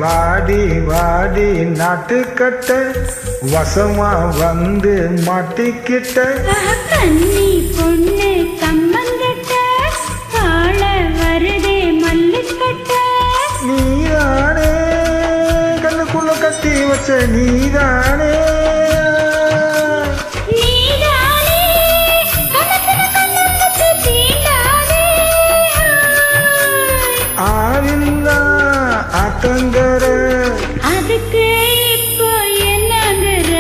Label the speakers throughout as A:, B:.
A: வாடி வாடி நாட்டுக்கட்ட வசமா வந்து மாட்டிக்கிட்ட
B: கண்ணி பொண்ணு கம்மங்கட்ட காள வருதே மல்லுக்கட்ட
A: நீதானே கண்ணுக்குள்ள கட்டி வச்ச நீதானே ஆட்டங்கர
B: அதுக்கு இப்போ என்னங்கற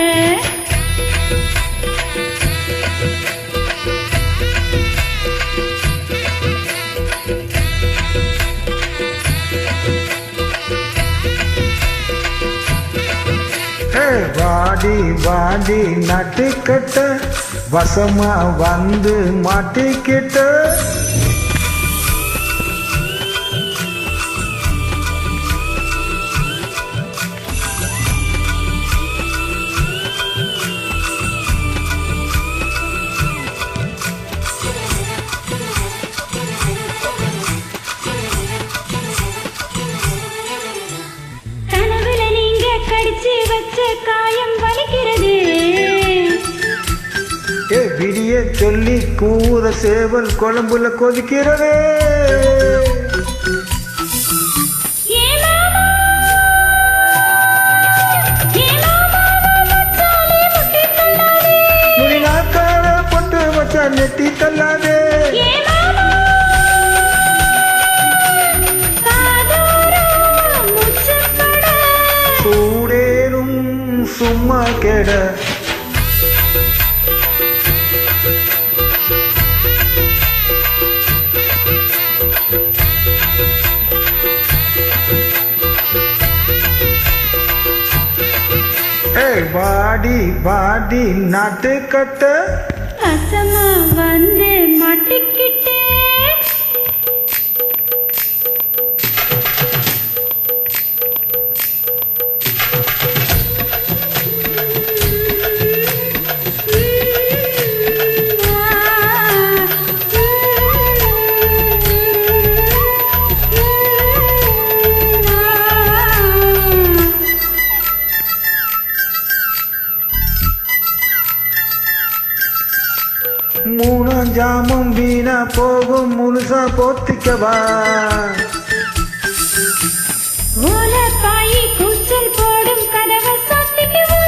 A: வாடி வாடி நட்டுக்கட்ட வசமா வந்து மாட்டிக்கிட்ட
B: காயம் வலிக்கிறது
A: விடிய சொல்லி கூற சேவல் குழம்புல கொதிக்கிறதே முடிநாக்கார பொட்டு வச்சா நெட்டி தள்ளாதே சும்மா கேட வாடி வாடி நாட்டுக்கட்ட
B: அசமா வந்து மாட்டிக்கிட்டே
A: மூணாம் ஜாமம் வீணா போகும் முழுசா போத்திக்கவா
B: ஓலப்பாயி கூச்சல் போடும் கதவை சாத்திக்குவா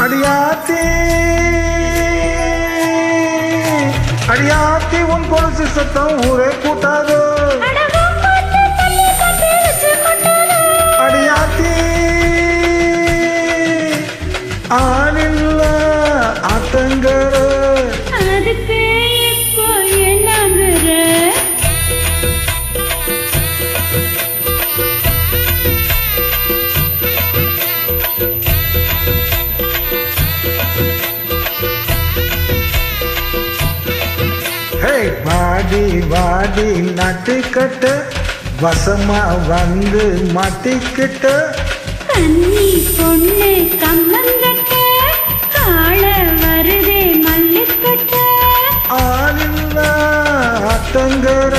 A: அடியாத்தி அடியாத்தி உன் கொலுசு சத்தம் ஊரே கூட்டாதோ அடியாத்தி ஆனில்ல ஆட்டங்கர
B: அதுக்கு இப்போ என்னங்கற
A: வாடி வாடி நாட்டுக்கட்ட வசமா வந்து மாட்டிக்கிட்ட
B: கண்ணி பொண்ணு கம்மங்கட்ட காள வருதே மல்லுக்கட்ட
A: ஆளில்லா ஆட்டங்கர